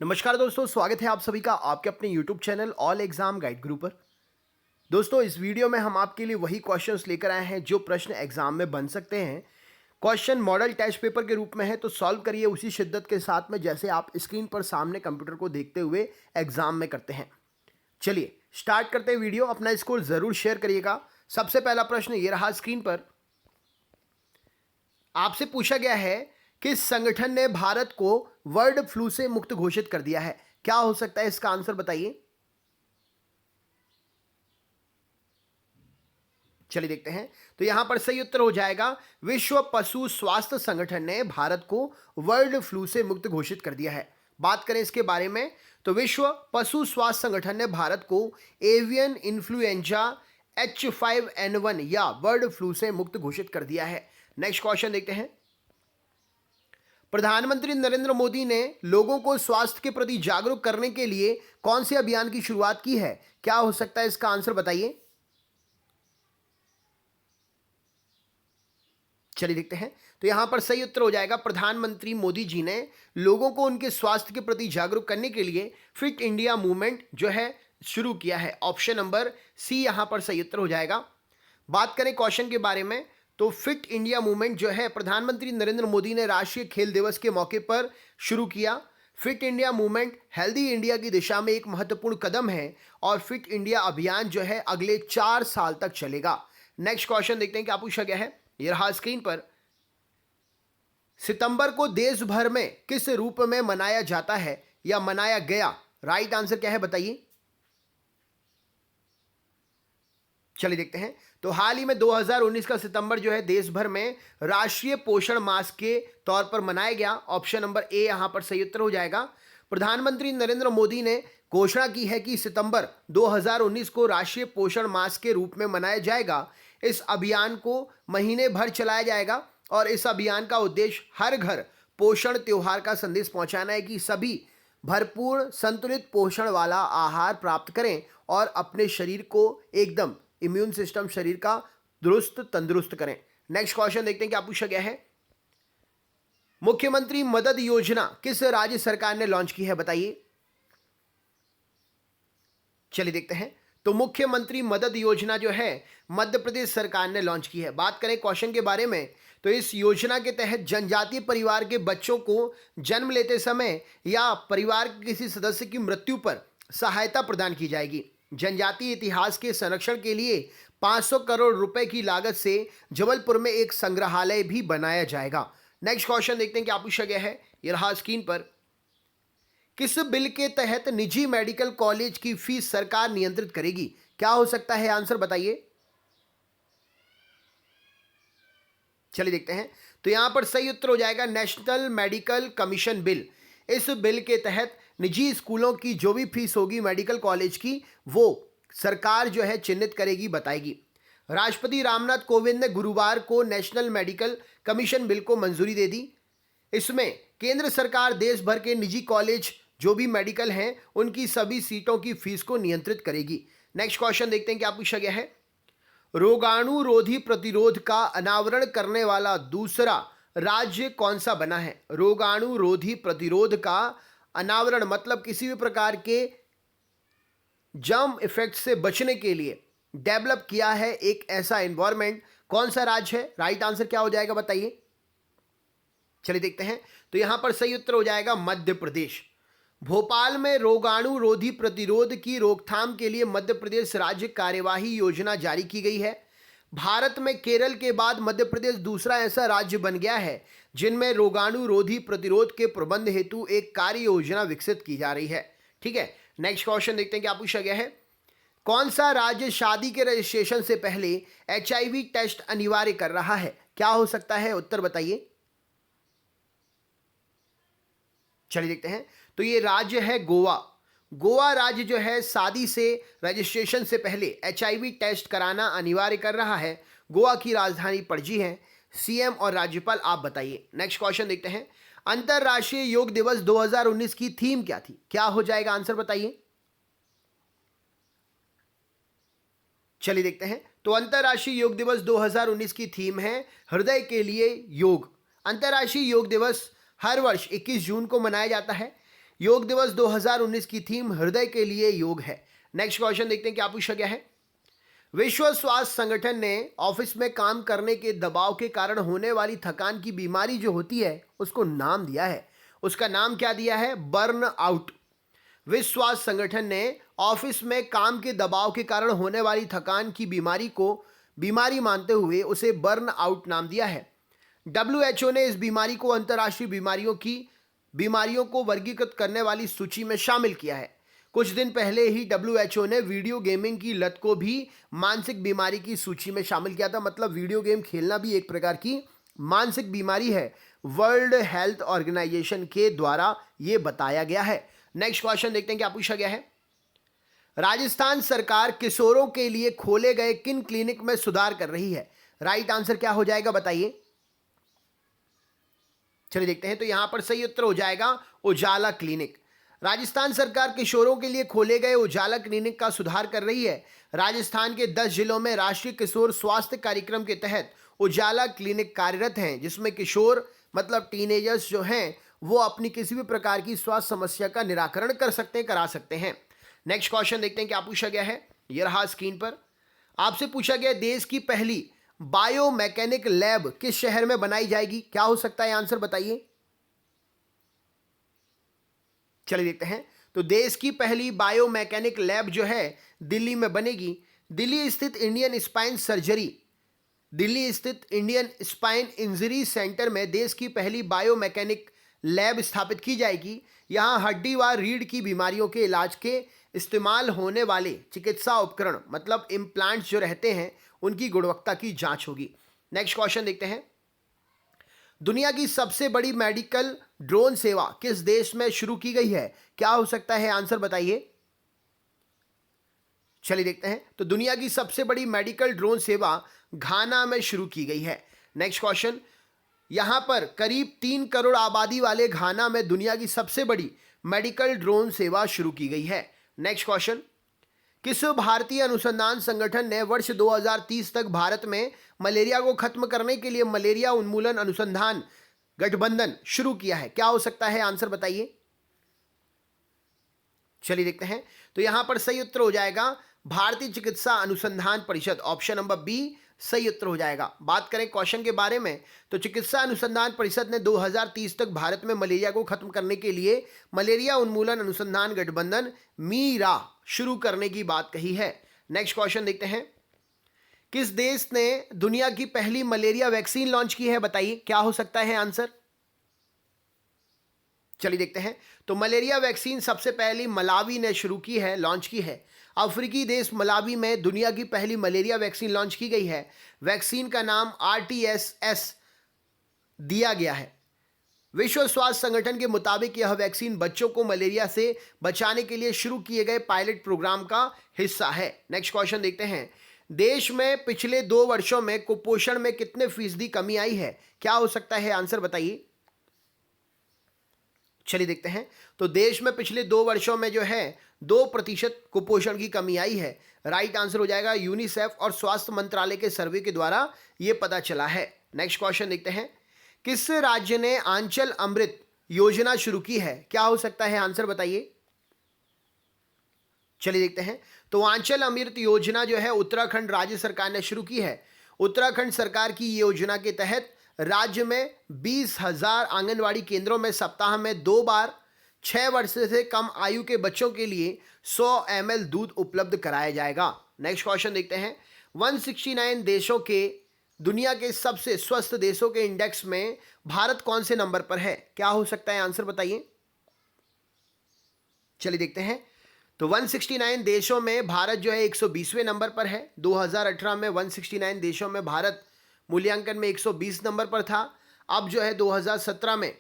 नमस्कार दोस्तों, स्वागत है आप सभी का आपके अपने YouTube channel all exam guide गुरु पर। दोस्तों, इस वीडियो में हम आपके लिए वही क्वेश्चंस लेकर आए हैं जो प्रश्न एग्जाम में बन सकते हैं। क्वेश्चन मॉडल टेस्ट पेपर के रूप में है, तो सॉल्व करिए उसी शिद्दत के साथ में जैसे आप स्क्रीन पर सामने कंप्यूटर को देखते हुए एग्जाम में करते हैं। चलिए स्टार्ट करते हैं वीडियो। अपना स्कोर जरूर शेयर करिएगा। सबसे पहला प्रश्न ये रहा स्क्रीन पर। आपसे पूछा गया है किस संगठन ने भारत को बर्ड फ्लू से मुक्त घोषित कर दिया है। क्या हो सकता है इसका आंसर बताइए। चलिए देखते हैं। तो यहां पर सही उत्तर हो जाएगा विश्व पशु स्वास्थ्य संगठन ने भारत को बर्ड फ्लू से मुक्त घोषित कर दिया है। बात करें इसके बारे में तो विश्व पशु स्वास्थ्य संगठन ने भारत को एवियन इन्फ्लुएंजा H5N1 या बर्ड फ्लू से मुक्त घोषित कर दिया है। नेक्स्ट क्वेश्चन देखते हैं। प्रधानमंत्री नरेंद्र मोदी ने लोगों को स्वास्थ्य के प्रति जागरूक करने के लिए कौन से अभियान की शुरुआत की है। क्या हो सकता है इसका आंसर बताइए। चलिए देखते हैं। तो यहां पर सही उत्तर हो जाएगा प्रधानमंत्री मोदी जी ने लोगों को उनके स्वास्थ्य के प्रति जागरूक करने के लिए फिट इंडिया मूवमेंट जो है शुरू किया है। ऑप्शन नंबर सी यहां पर सही उत्तर हो जाएगा। बात करें क्वेश्चन के बारे में तो फिट इंडिया मूवमेंट जो है प्रधानमंत्री नरेंद्र मोदी ने राष्ट्रीय खेल दिवस के मौके पर शुरू किया। Fit India movement healthy India की दिशा में एक महत्वपूर्ण कदम है और फिट इंडिया अभियान जो है अगले 4 साल तक चलेगा। नेक्स्ट क्वेश्चन देखते हैं क्या पूछा गया है। यह रहा स्क्रीन पर। सितंबर को देश भर में किस रूप में मनाया जाता है या मनाया गया। राइट आंसर क्या है बताइए। चलिए देखते हैं। तो हाल ही में 2019 का सितंबर जो है देश भर में राष्ट्रीय पोषण मास के तौर पर मनाया गया। ऑप्शन नंबर ए यहां पर सही उत्तर हो जाएगा। प्रधानमंत्री नरेंद्र मोदी ने घोषणा की है कि सितंबर 2019 को राष्ट्रीय पोषण मास के रूप में मनाया जाएगा। इस अभियान को महीने भर चलाया जाएगा और इस अभियान का उद्देश्य हर घर पोषण त्योहार का संदेश पहुंचाना है कि सभी भरपूर संतुलित पोषण वाला आहार प्राप्त करें और अपने शरीर को एकदम इम्यून सिस्टम शरीर का दुरुस्त तंदुरुस्त करें। नेक्स्ट क्वेश्चन देखते हैं क्या पूछा गया है। मुख्यमंत्री मदद योजना किस राज्य सरकार ने लॉन्च की है बताइए। चलिए देखते हैं। तो मुख्यमंत्री मदद योजना जो है मध्य प्रदेश सरकार ने लॉन्च की है। बात करें क्वेश्चन के बारे में तो इस योजना के तहत जनजातीय परिवार के बच्चों को जन्म लेते समय या परिवार के किसी सदस्य की मृत्यु पर सहायता प्रदान की जाएगी। जनजातीय इतिहास के संरक्षण के लिए 500 करोड़ रुपए की लागत से जबलपुर में एक संग्रहालय भी बनाया जाएगा। नेक्स्ट क्वेश्चन देखते हैं क्या पूछा गया है। यह रहा स्क्रीन पर। किस बिल के तहत निजी मेडिकल कॉलेज की फीस सरकार नियंत्रित करेगी। क्या हो सकता है आंसर बताइए। चलिए देखते हैं। तो यहां पर सही उत्तर हो जाएगा नेशनल मेडिकल कमीशन बिल। इस बिल के तहत निजी स्कूलों की जो भी फीस होगी मेडिकल कॉलेज की वो सरकार जो है चिन्हित करेगी बताएगी। राष्ट्रपति रामनाथ कोविंद ने गुरुवार को नेशनल मेडिकल कमीशन बिल को मंजूरी दे दी। इसमें केंद्र सरकार देश भर के निजी कॉलेज जो भी मेडिकल हैं उनकी सभी सीटों की फीस को नियंत्रित करेगी। नेक्स्ट क्वेश्चन देखते हैं क्या पूछा गया है। रोगाणुरोधी प्रतिरोध का अनावरण करने वाला दूसरा राज्य कौन सा बना है। रोगाणुरोधी प्रतिरोध का अनावरण मतलब किसी भी प्रकार के जर्म इफेक्ट से बचने के लिए डेवलप किया है एक ऐसा एनवायरनमेंट। कौन सा राज्य है। राइट आंसर क्या हो जाएगा बताइए। चलिए देखते हैं। तो यहां पर सही उत्तर हो जाएगा मध्य प्रदेश। भोपाल में रोगाणुरोधी प्रतिरोध की रोकथाम के लिए मध्य प्रदेश राज्य कार्यवाही योजना जारी की गई है। भारत में केरल के बाद मध्य प्रदेश दूसरा ऐसा राज्य बन गया है जिनमें रोगाणुरोधी प्रतिरोध के प्रबंध हेतु एक कार्य योजना विकसित की जा रही है। ठीक है। नेक्स्ट क्वेश्चन देखते हैं क्या पूछा गया है। कौन सा राज्य शादी के रजिस्ट्रेशन से पहले HIV टेस्ट अनिवार्य कर रहा है। क्या हो सकता है उत्तर बताइए। चलिए देखते हैं। तो ये राज्य है गोवा। गोवा राज्य जो है शादी से रजिस्ट्रेशन से पहले HIV टेस्ट कराना अनिवार्य कर रहा है। गोवा की राजधानी पणजी है। CM और राज्यपाल आप बताइए। नेक्स्ट क्वेश्चन देखते हैं। अंतरराष्ट्रीय योग दिवस 2019 की थीम क्या थी। क्या हो जाएगा आंसर बताइए। चलिए देखते हैं। तो अंतरराष्ट्रीय योग दिवस 2019 की थीम है हृदय के लिए योग। अंतरराष्ट्रीय योग दिवस हर वर्ष 21 जून को मनाया जाता है। योग दिवस 2019 की थीम हृदय के लिए योग है। नेक्स्ट क्वेश्चन देखते हैं क्या पूछा गया है। विश्व स्वास्थ्य संगठन ने ऑफिस में काम करने के दबाव के कारण होने वाली थकान की बीमारी जो होती है उसको नाम दिया है। उसका नाम क्या दिया है? Burn out. विश्व स्वास्थ्य संगठन ने ऑफिस में काम के दबाव के कारण होने वाली थकान की बीमारी को बीमारी मानते हुए उसे बर्न आउट नाम दिया है। WHO ने इस बीमारी को अंतर्राष्ट्रीय बीमारियों को वर्गीकृत करने वाली सूची में शामिल किया है। कुछ दिन पहले ही WHO ने वीडियो गेमिंग की लत को भी मानसिक बीमारी की सूची में शामिल किया था। मतलब वीडियो गेम खेलना भी एक प्रकार की मानसिक बीमारी है, वर्ल्ड हेल्थ ऑर्गेनाइजेशन के द्वारा यह बताया गया है। नेक्स्ट क्वेश्चन देखते हैं क्या पूछा गया है। राजस्थान सरकार किशोरों के लिए खोले गए किन क्लिनिक में सुधार कर रही है? राइट आंसर क्या हो जाएगा बताइए। चलिए देखते हैं। तो यहां पर सही उत्तर हो जाएगा उजाला क्लिनिक। राजस्थान सरकार किशोरों के लिए खोले गए उजाला क्लिनिक का सुधार कर रही है। राजस्थान के 10 जिलों में राष्ट्रीय किशोर स्वास्थ्य कार्यक्रम के तहत उजाला क्लिनिक कार्यरत हैं, जिसमें किशोर मतलब टीनेजर्स जो हैं वो अपनी किसी भी प्रकार की स्वास्थ्य समस्या का निराकरण करा सकते हैं। नेक्स्ट क्वेश्चन देखते हैं क्या पूछा गया है। यह रहा स्क्रीन पर। आपसे पूछा गया देश की पहली बायोमैकेनिक लैब किस शहर में बनाई जाएगी? क्या हो सकता है आंसर बताइए। चलिए देखते हैं। तो देश की पहली बायोमैकेनिक लैब जो है दिल्ली में बनेगी। दिल्ली स्थित इंडियन स्पाइन इंजरी सेंटर में देश की पहली बायोमैकेनिक लैब स्थापित की जाएगी। यहां हड्डी व रीढ़ की बीमारियों के इलाज के इस्तेमाल होने वाले चिकित्सा उपकरण मतलब इम्प्लांट्स जो रहते हैं उनकी गुणवत्ता की जांच होगी। नेक्स्ट क्वेश्चन देखते हैं। दुनिया की सबसे बड़ी मेडिकल ड्रोन सेवा किस देश में शुरू की गई है? क्या हो सकता है आंसर बताइए। चलिए देखते हैं। तो दुनिया की सबसे बड़ी मेडिकल ड्रोन सेवा घाना में शुरू की गई है। Next question. यहां पर करीब 3 करोड़ आबादी वाले घाना में दुनिया की सबसे बड़ी मेडिकल ड्रोन सेवा शुरू की गई है। Next question. किस भारतीय अनुसंधान संगठन ने वर्ष 2030 तक भारत में मलेरिया को खत्म करने के लिए मलेरिया उन्मूलन अनुसंधान गठबंधन शुरू किया है? क्या हो सकता है आंसर बताइए। चलिए देखते हैं। तो यहां पर सही उत्तर हो जाएगा भारतीय चिकित्सा अनुसंधान परिषद। ऑप्शन नंबर बी सही उत्तर हो जाएगा। बात करें क्वेश्चन के बारे में तो चिकित्सा अनुसंधान परिषद ने 2030 तक भारत में मलेरिया को खत्म करने के लिए मलेरिया उन्मूलन अनुसंधान गठबंधन मीरा शुरू करने की बात कही है। नेक्स्ट क्वेश्चन देखते हैं। किस देश ने दुनिया की पहली मलेरिया वैक्सीन लॉन्च की है बताइए। क्या हो सकता है आंसर। चलिए देखते हैं। तो मलेरिया वैक्सीन सबसे पहली मलावी ने शुरू की है, लॉन्च की है। अफ्रीकी देश मलावी में दुनिया की पहली मलेरिया वैक्सीन लॉन्च की गई है। वैक्सीन का नाम RTS दिया गया है। विश्व स्वास्थ्य संगठन के मुताबिक यह वैक्सीन बच्चों को मलेरिया से बचाने के लिए शुरू किए गए पायलट प्रोग्राम का हिस्सा है। नेक्स्ट क्वेश्चन देखते हैं। देश में पिछले 2 वर्षों में कुपोषण में कितने फीसदी कमी आई है? क्या हो सकता है आंसर बताइए। चलिए देखते हैं। तो देश में पिछले 2 वर्षों में जो है 2% कुपोषण की कमी आई है। राइट आंसर हो जाएगा यूनिसेफ और स्वास्थ्य मंत्रालय के सर्वे के द्वारा यह पता चला है। नेक्स्ट क्वेश्चन देखते हैं। किस राज्य ने आंचल अमृत योजना शुरू की है? क्या हो सकता है आंसर बताइए। चलिए देखते हैं। तो आंचल अमृत योजना जो है उत्तराखंड राज्य सरकार ने शुरू की है। उत्तराखंड सरकार की योजना के तहत राज्य में 20,000 आंगनवाड़ी केंद्रों में सप्ताह में 2 बार 6 वर्ष से कम आयु के बच्चों के लिए 100 ml दूध उपलब्ध कराया जाएगा। नेक्स्ट क्वेश्चन देखते हैं। 169 देशों के दुनिया के सबसे स्वस्थ देशों के इंडेक्स में भारत कौन से नंबर पर है? क्या हो सकता है आंसर बताइए। चलिए देखते हैं। तो 169 देशों में भारत जो है 120वें नंबर पर है। 2018 में 169 देशों में भारत मूल्यांकन में 120 नंबर पर था। अब जो है 2017 में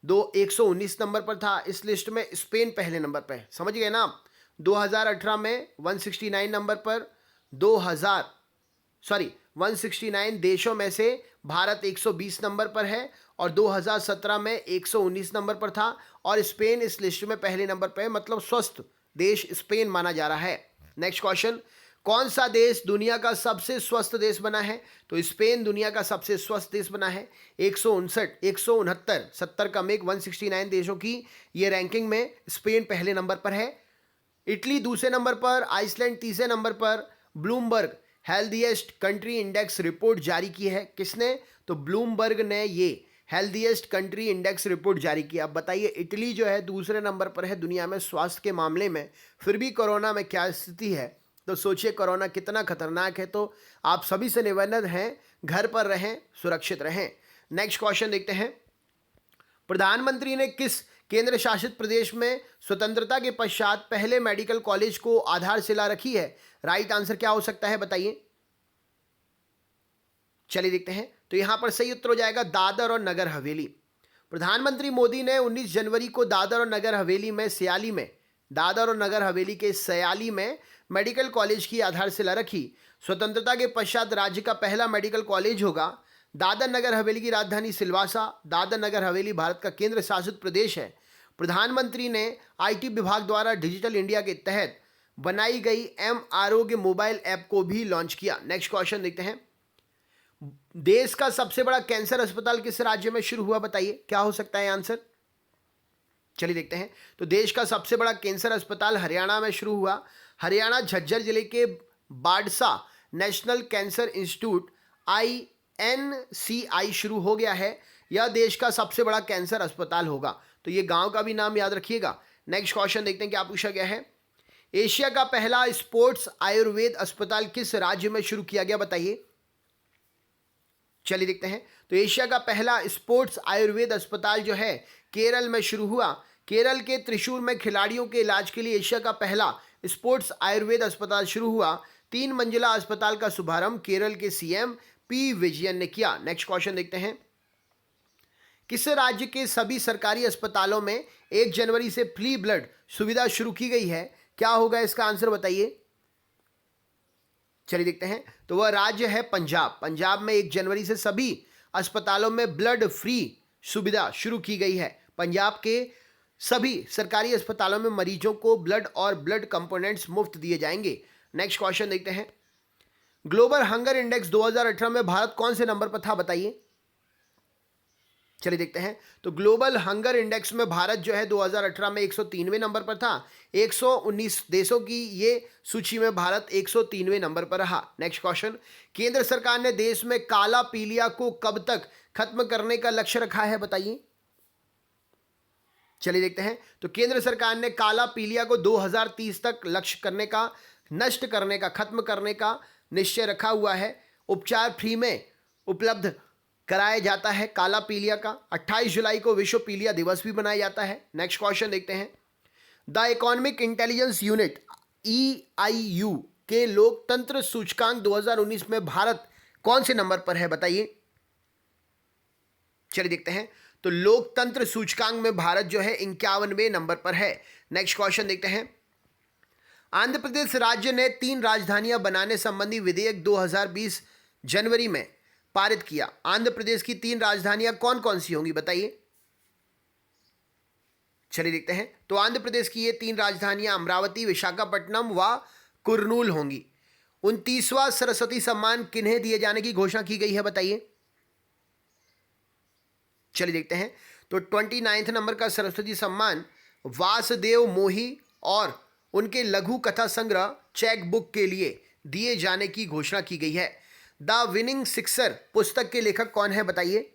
119 नंबर पर था। इस लिस्ट में स्पेन पहले नंबर पर है। समझ गए ना आप। 2018 में 169 नंबर पर 169 देशों में से भारत 120 नंबर पर है और 2017 में 119 नंबर पर था और स्पेन इस लिस्ट में पहले नंबर पर है। मतलब स्वस्थ देश स्पेन माना जा रहा है। Next question. कौन सा देश दुनिया का सबसे स्वस्थ देश बना है? तो स्पेन दुनिया का सबसे स्वस्थ देश बना है। 169 70 कम एक 169 देशों की ये रैंकिंग में स्पेन पहले नंबर पर है। इटली दूसरे नंबर पर, आइसलैंड तीसरे नंबर पर। Bloomberg healthiest country index report जारी की है। किसने? तो ब्लूमबर्ग ने ये हेल्दीएस्ट कंट्री इंडेक्स रिपोर्ट जारी की। अब बताइए, इटली जो है दूसरे नंबर पर है दुनिया में स्वास्थ्य के मामले में, फिर भी कोरोना में क्या स्थिति है? तो सोचिए कोरोना कितना खतरनाक है। तो आप सभी से निवेदन है, घर पर रहें, सुरक्षित रहें। नेक्स्ट क्वेश्चन देखते हैं। प्रधानमंत्री ने किस केंद्र शासित प्रदेश में स्वतंत्रता के पश्चात पहले मेडिकल कॉलेज को आधारशिला रखी है? राइट आंसर क्या हो सकता है, बताइए। चलिए देखते हैं। तो यहां पर सही उत्तर हो जाएगा दादर और नगर हवेली। प्रधानमंत्री मोदी ने 19 जनवरी को दादर और नगर हवेली में दादर और नगर हवेली के सयाली में मेडिकल कॉलेज की आधारशिला रखी। स्वतंत्रता के पश्चात राज्य का पहला मेडिकल कॉलेज होगा। दादर नगर हवेली की राजधानी सिलवासा। दादर नगर हवेली भारत का केंद्र शासित प्रदेश है। प्रधानमंत्री ने आईटी विभाग द्वारा डिजिटल इंडिया के तहत बनाई गई एम आरोग्य मोबाइल ऐप को भी लॉन्च किया। नेक्स्ट क्वेश्चन देखते हैं। देश का सबसे बड़ा कैंसर अस्पताल किस राज्य में शुरू हुआ, बताइए क्या हो सकता है आंसर। चलिए देखते हैं। तो देश का सबसे बड़ा कैंसर अस्पताल हरियाणा में शुरू हुआ। हरियाणा झज्जर जिले के Badsa national cancer institute INCI शुरू हो गया है। यह देश का सबसे बड़ा कैंसर अस्पताल होगा। तो ये गांव का भी नाम याद रखिएगा। नेक्स्ट क्वेश्चन देखते हैं क्या पूछा गया है। एशिया का पहला स्पोर्ट्स आयुर्वेद अस्पताल किस राज्य में शुरू किया गया, बताइए। चलिए देखते हैं। तो एशिया का पहला स्पोर्ट्स आयुर्वेद अस्पताल जो है केरल में शुरू हुआ। केरल के त्रिशूर में खिलाड़ियों के इलाज के लिए एशिया का पहला स्पोर्ट्स आयुर्वेद अस्पताल शुरू हुआ। 3 मंजिला अस्पताल का शुभारंभ केरल के CM P विजयन ने किया। नेक्स्ट क्वेश्चन देखते हैं। किस राज्य के सभी सरकारी अस्पतालों में 1 जनवरी से फ्री ब्लड सुविधा शुरू की गई है? क्या होगा इसका आंसर, बताइए। चलिए देखते हैं। तो वह राज्य है पंजाब। पंजाब में 1 जनवरी से सभी अस्पतालों में ब्लड फ्री सुविधा शुरू की गई है। पंजाब के सभी सरकारी अस्पतालों में मरीजों को ब्लड और ब्लड कंपोनेंट्स मुफ्त दिए जाएंगे। नेक्स्ट क्वेश्चन देखते हैं। ग्लोबल हंगर इंडेक्स 2018 में भारत कौन से नंबर पर था, बताइए। चलिए देखते हैं। तो ग्लोबल हंगर इंडेक्स में भारत जो है 2018 में 103वें नंबर पर था। 119 देशों की ये सूची में भारत 103वें नंबर पर रहा। Next question. केंद्र सरकार ने देश में काला पीलिया को कब तक खत्म करने का लक्ष्य रखा है, बताइए। चलिए देखते हैं। तो केंद्र सरकार ने काला पीलिया को 2030 तक नष्ट करने का खत्म करने का निश्चय रखा हुआ है। उपचार फ्री में उपलब्ध कराया जाता है काला पीलिया का। 28 जुलाई को विश्व पीलिया दिवस भी मनाया जाता है। नेक्स्ट क्वेश्चन देखते हैं। The economic intelligence unit EIU के लोकतंत्र सूचकांक 2019 में भारत कौन से नंबर पर है, बताइए। चलिए देखते हैं। तो लोकतंत्र सूचकांक में भारत जो है 51वें नंबर पर है। नेक्स्ट क्वेश्चन देखते हैं। आंध्र प्रदेश राज्य ने 3 राजधानियां बनाने संबंधी विधेयक 2020 जनवरी में पारित किया। आंध्र प्रदेश की 3 राजधानियां कौन कौन सी होंगी, बताइए। चलिए देखते हैं। तो आंध्र प्रदेश की ये 3 राजधानियां अमरावती, विशाखापट्टनम व कुर्नूल होंगी। 29वां सरस्वती सम्मान किन्हें दिए जाने की घोषणा की गई है, बताइए। चलिए देखते हैं। तो 29 नंबर का सरस्वती सम्मान वासुदेव मोही और उनके लघु कथा संग्रह चेक बुक के लिए दिए जाने की घोषणा की गई है। द विनिंग सिक्सर पुस्तक के लेखक कौन है, बताइए।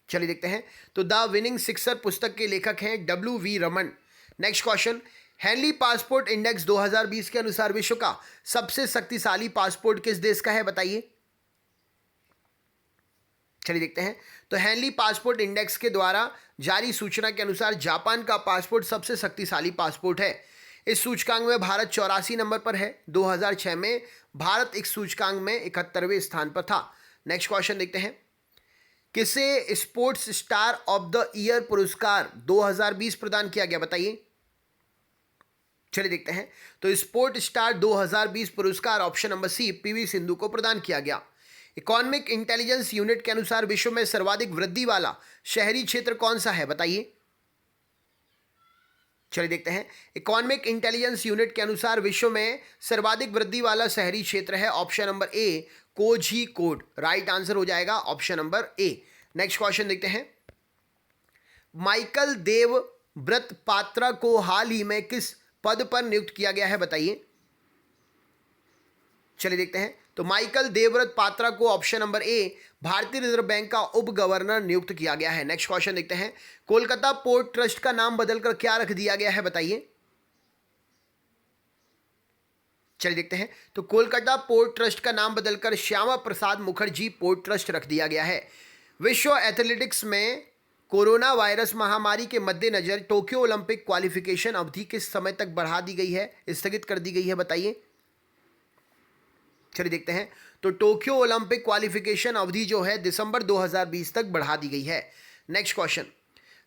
चलिए देखते हैं। तो द विनिंग सिक्सर पुस्तक के लेखक हैं WV Raman. Next question. Henley passport index 2020 के अनुसार विश्व का सबसे शक्तिशाली पासपोर्ट किस देश का है, बताइए। चलिए देखते हैं। तो हेनली पासपोर्ट इंडेक्स के द्वारा जारी सूचना के अनुसार जापान का पासपोर्ट सबसे शक्तिशाली पासपोर्ट है। इस सूचकांक में भारत 84 नंबर पर है। 2006 में भारत इस सूचकांक में 71वें स्थान पर था। नेक्स्ट क्वेश्चन देखते हैं। किसे sports star of the year पुरस्कार 2020 प्रदान किया गया, बताइए। चलिए देखते हैं। तो स्पोर्ट स्टार 2020 पुरस्कार option number C PV Sindhu को प्रदान किया गया। इकोनॉमिक इंटेलिजेंस यूनिट के अनुसार विश्व में सर्वाधिक वृद्धि वाला शहरी क्षेत्र कौन सा है, बताइए। चलिए देखते हैं, इकोनॉमिक इंटेलिजेंस यूनिट के अनुसार विश्व में सर्वाधिक वृद्धि वाला शहरी क्षेत्र है option number A Kozhikode. Right answer हो जाएगा option number A. Next question देखते हैं, माइकल देवव्रत पात्रा को हाल ही में किस पद पर नियुक्त किया गया है, बताइए। चलिए देखते हैं, तो माइकल देवव्रत पात्रा को ऑप्शन नंबर ए भारतीय रिजर्व बैंक का उप गवर्नर नियुक्त किया गया है। नेक्स्ट क्वेश्चन देखते हैं, कोलकाता पोर्ट ट्रस्ट का नाम बदलकर क्या रख दिया गया है, बताइए। चलिए देखते हैं, तो कोलकाता पोर्ट ट्रस्ट का नाम बदलकर श्यामा प्रसाद मुखर्जी पोर्ट ट्रस्ट रख दिया गया है। विश्व एथलेटिक्स में कोरोना वायरस महामारी के मद्देनजर टोक्यो ओलंपिक क्वालिफिकेशन अवधि किस समय तक बढ़ा दी गई है, स्थगित कर दी गई है, बताइए। चलिए देखते हैं, तो टोक्यो ओलंपिक क्वालिफिकेशन अवधि जो है दिसंबर 2020 तक बढ़ा दी गई है। नेक्स्ट क्वेश्चन,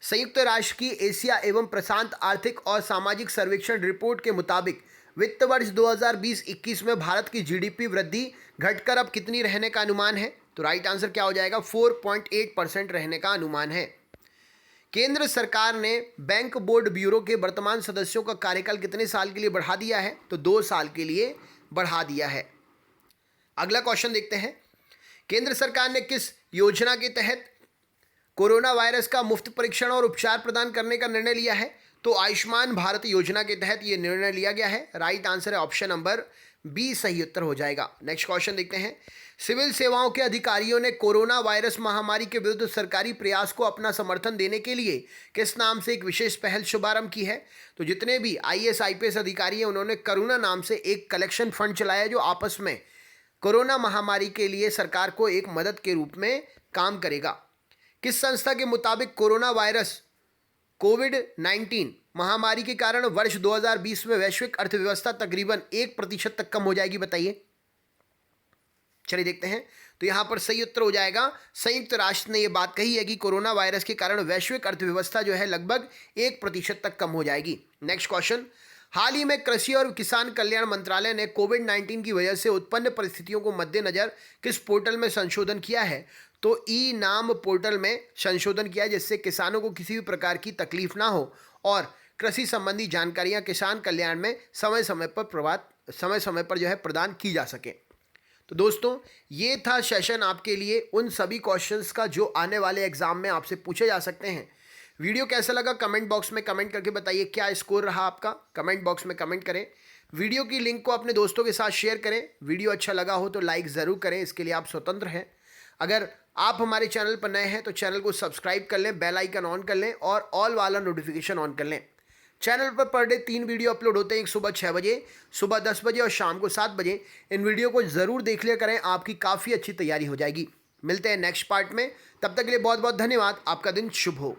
संयुक्त राष्ट्र की एशिया एवं प्रशांत आर्थिक और सामाजिक सर्वेक्षण रिपोर्ट के मुताबिक वित्त वर्ष 2020-21 में भारत की जीडीपी वृद्धि घटकर अब कितनी रहने का अनुमान है, तो राइट आंसर क्या हो जाएगा, 4.8% रहने का अनुमान है। केंद्र सरकार ने बैंक बोर्ड ब्यूरो के वर्तमान सदस्यों का कार्यकाल कितने साल के लिए बढ़ा दिया है, तो 2 साल के लिए बढ़ा दिया है। अगला क्वेश्चन देखते हैं, केंद्र सरकार ने किस योजना के तहत कोरोना वायरस का मुफ्त परीक्षण और उपचार प्रदान करने का निर्णय लिया है, तो आयुष्मान भारत योजना के तहत यह निर्णय लिया गया है। राइट आंसर है ऑप्शन नंबर बी, सही उत्तर हो जाएगा। नेक्स्ट क्वेश्चन देखते हैं, सिविल सेवाओं के अधिकारियों ने कोरोना वायरस महामारी के विरुद्ध सरकारी प्रयास को अपना समर्थन देने के लिए किस नाम से एक विशेष पहल शुभारंभ की है, तो जितने भी IAS IPS अधिकारी हैं उन्होंने करुणा नाम से एक कलेक्शन फंड चलाया जो आपस में कोरोना महामारी के लिए सरकार को एक मदद के रूप में काम करेगा। किस संस्था के मुताबिक कोरोना वायरस कोविड-19 महामारी के कारण वर्ष 2020 में वैश्विक अर्थव्यवस्था तकरीबन 1% तक कम हो जाएगी, बताइए। चलिए देखते हैं, तो यहां पर सही उत्तर हो जाएगा, संयुक्त राष्ट्र ने यह बात कही है कि कोरोना वायरस के कारण वैश्विक अर्थव्यवस्था जो है लगभग 1% तक कम हो जाएगी। नेक्स्ट क्वेश्चन, हाल ही में कृषि और किसान कल्याण मंत्रालय ने कोविड-19 की वजह से उत्पन्न परिस्थितियों को मद्देनजर किस पोर्टल में संशोधन किया है, तो ई नाम पोर्टल में संशोधन किया जिससे किसानों को किसी भी प्रकार की तकलीफ ना हो और कृषि संबंधी जानकारियां किसान कल्याण में समय समय पर जो है प्रदान की जा सके। तो दोस्तों, ये था सेशन आपके लिए उन सभी क्वेश्चंस का जो आने वाले एग्जाम में आपसे पूछे जा सकते हैं। वीडियो कैसा लगा कमेंट बॉक्स में कमेंट करके बताइए, क्या स्कोर रहा आपका, कमेंट बॉक्स में कमेंट करें। वीडियो की लिंक को अपने दोस्तों के साथ शेयर करें। वीडियो अच्छा लगा हो तो लाइक ज़रूर करें, इसके लिए आप स्वतंत्र हैं। अगर आप हमारे चैनल पर नए हैं तो चैनल को सब्सक्राइब कर लें, बेल आइकन ऑन कर लें और ऑल वाला नोटिफिकेशन ऑन कर लें। Channel per day 3 video upload होते हैं, एक सुबह 6 बजे, सुबह 10 बजे और शाम को 7 बजे। इन वीडियो को ज़रूर देख लिया करें, आपकी काफ़ी अच्छी तैयारी हो जाएगी। मिलते हैं नेक्स्ट पार्ट में, तब तक के लिए बहुत बहुत धन्यवाद। आपका दिन शुभ हो।